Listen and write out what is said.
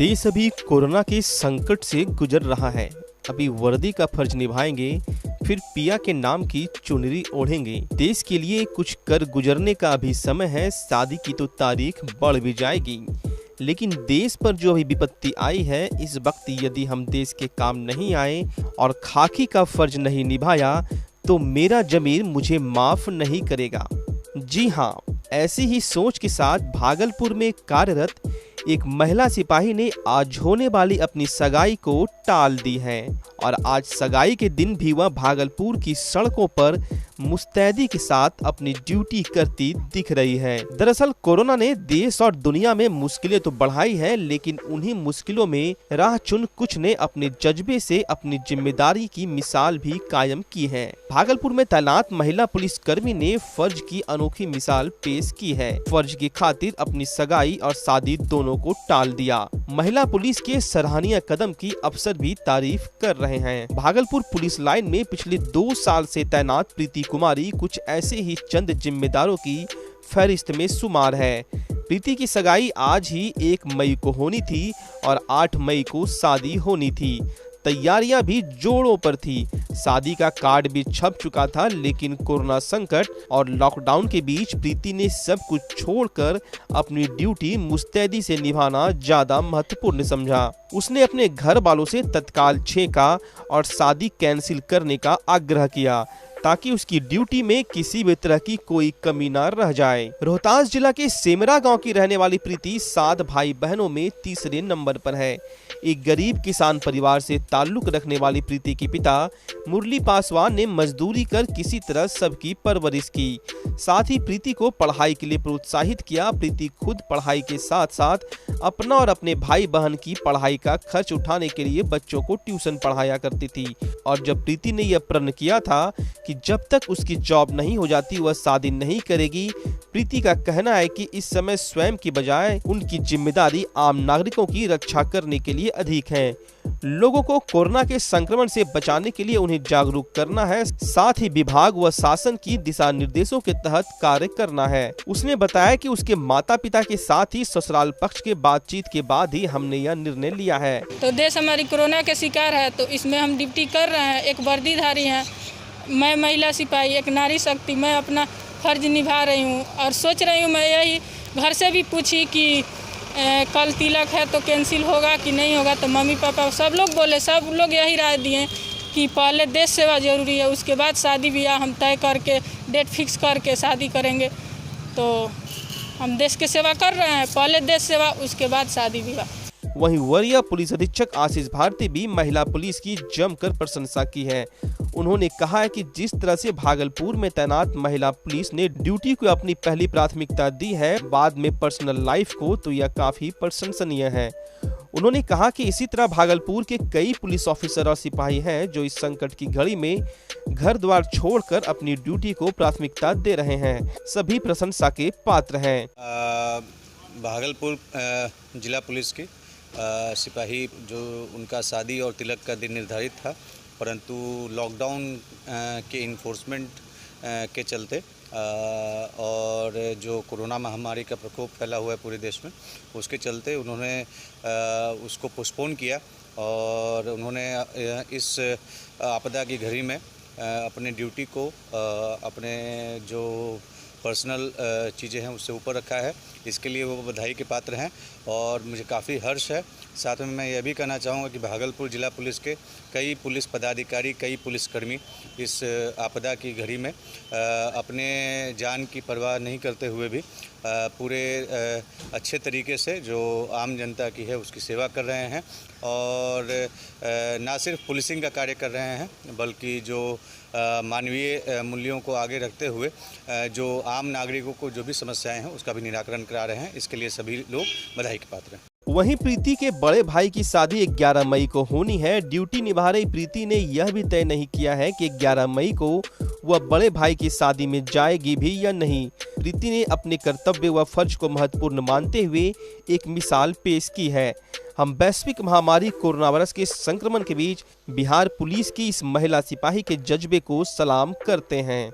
देश अभी कोरोना के संकट से गुजर रहा है। अभी वर्दी का फर्ज निभाएंगे, फिर पिया के नाम की चुनरी ओढ़ेंगे। देश के लिए कुछ कर गुजरने का अभी समय है। शादी की तो तारीख बढ़ भी जाएगी, लेकिन देश पर जो अभी विपत्ति आई है, इस वक्त यदि हम देश के काम नहीं आए और खाकी का फर्ज नहीं निभाया तो मेरा जमीर मुझे माफ नहीं करेगा। जी हाँ, ऐसी ही सोच के साथ भागलपुर में कार्यरत एक महिला सिपाही ने आज होने वाली अपनी सगाई को टाल दी है और आज सगाई के दिन भी वह भागलपुर की सड़कों पर मुस्तैदी के साथ अपनी ड्यूटी करती दिख रही है। दरअसल कोरोना ने देश और दुनिया में मुश्किलें तो बढ़ाई है, लेकिन उन्हीं मुश्किलों में राह चुन कुछ ने अपने जज्बे से अपनी जिम्मेदारी की मिसाल भी कायम की है। भागलपुर में तैनात महिला पुलिसकर्मी ने फर्ज की अनोखी मिसाल पेश की है। फर्ज की खातिर अपनी सगाई और शादी दोनों को टाल दिया। महिला पुलिस के सराहनीय कदम की अफसर भी तारीफ कर रहे हैं। भागलपुर पुलिस लाइन में पिछले 2 साल से तैनात प्रीति कुमारी कुछ ऐसे ही चंद जिम्मेदारों की फहरिस्त में शुमार है। प्रीति की सगाई आज ही 1 मई को होनी थी और 8 मई को शादी होनी थी। तैयारियां भी जोरों पर थी। शादी का कार्ड भी छप चुका था, लेकिन कोरोना संकट और लॉकडाउन के बीच प्रीति ने सब कुछ छोड़कर अपनी ड्यूटी मुस्तैदी से निभाना ज्यादा महत्वपूर्ण समझा। उसने अपने घर वालों से तत्काल छेका और शादी कैंसिल करने का आग्रह किया ताकि उसकी ड्यूटी में किसी भी तरह की कोई कमी न रह जाए। रोहतास जिला के सेमरा गांव की रहने वाली प्रीति 7 भाई बहनों में तीसरे नंबर पर है। एक गरीब किसान परिवार से ताल्लुक रखने वाली प्रीति के पिता मुरली पासवान ने मजदूरी कर किसी तरह सबकी परवरिश की। साथ ही प्रीति को पढ़ाई के लिए प्रोत्साहित किया। प्रीति खुद पढ़ाई के साथ साथ अपना और अपने भाई बहन की पढ़ाई का खर्च उठाने के लिए बच्चों को ट्यूशन पढ़ाया करती थी। और जब प्रीति ने यह प्रण किया था कि जब तक उसकी जॉब नहीं हो जाती वह शादी नहीं करेगी, प्रीति का कहना है कि इस समय स्वयं की बजाय उनकी जिम्मेदारी आम नागरिकों की रक्षा करने के लिए अधिक है। लोगों को कोरोना के संक्रमण से बचाने के लिए उन्हें जागरूक करना है, साथ ही विभाग व शासन की दिशा निर्देशों के तहत कार्य करना है। उसने बताया कि उसके माता पिता के साथ ही ससुराल पक्ष के बातचीत के बाद ही हमने यह निर्णय लिया है। तो देश हमारी कोरोना के शिकार है, तो इसमें हम ड्यूटी कर रहे हैं। एक वर्दीधारी है, मैं महिला सिपाही, एक नारी शक्ति, मैं अपना फर्ज निभा रही हूँ और सोच रही हूँ। मैं यही घर से भी पूछी कि कल तिलक है तो कैंसिल होगा कि नहीं होगा, तो मम्मी पापा सब लोग बोले, सब लोग यही राय दिए कि पहले देश सेवा जरूरी है, उसके बाद शादी ब्याह हम तय करके डेट फिक्स करके शादी करेंगे। तो हम देश की सेवा कर रहे हैं, पहले देश सेवा उसके बाद शादी ब्याह। वहीं वरीय पुलिस अधीक्षक आशीष भारती भी महिला पुलिस की जमकर प्रशंसा की है। उन्होंने कहा है कि जिस तरह से भागलपुर में तैनात महिला पुलिस ने ड्यूटी को अपनी पहली प्राथमिकता दी है, बाद में पर्सनल लाइफ को, तो यह काफी प्रशंसनीय है। उन्होंने कहा कि इसी तरह भागलपुर के कई पुलिस ऑफिसर और सिपाही हैं जो इस संकट की घड़ी में घर द्वार छोड़कर अपनी ड्यूटी को प्राथमिकता दे रहे हैं। सभी प्रशंसा के पात्र हैं। भागलपुर जिला पुलिस की सिपाही जो उनका शादी और तिलक का दिन निर्धारित था, परंतु लॉकडाउन के इन्फोर्समेंट के चलते और जो कोरोना महामारी का प्रकोप फैला हुआ है पूरे देश में, उसके चलते उन्होंने उसको पोस्टपोन किया और उन्होंने इस आपदा की घड़ी में अपने ड्यूटी को अपने जो पर्सनल चीज़ें हैं उससे ऊपर रखा है। इसके लिए वो बधाई के पात्र हैं और मुझे काफ़ी हर्ष है। साथ में मैं यह भी कहना चाहूँगा कि भागलपुर जिला पुलिस के कई पुलिस पदाधिकारी, कई पुलिसकर्मी इस आपदा की घड़ी में अपने जान की परवाह नहीं करते हुए भी पूरे अच्छे तरीके से जो आम जनता की है उसकी सेवा कर रहे हैं और ना सिर्फ पुलिसिंग का कार्य कर रहे हैं, बल्कि जो मानवीय मूल्यों को आगे रखते हुए जो आम नागरिकों को जो भी समस्याएं हैं उसका भी निराकरण करा रहे हैं। इसके लिए सभी लोग बधाई के पात्र हैं। वहीं प्रीति के बड़े भाई की शादी 11 मई को होनी है। ड्यूटी निभा रही प्रीति ने यह भी तय नहीं किया है कि 11 मई को वह बड़े भाई की शादी में जाएगी भी या नहीं। प्रीति ने अपने कर्तव्य व फर्ज को महत्वपूर्ण मानते हुए एक मिसाल पेश की है। हम वैश्विक महामारी कोरोना वायरस के संक्रमण के बीच बिहार पुलिस की इस महिला सिपाही के जज्बे को सलाम करते हैं।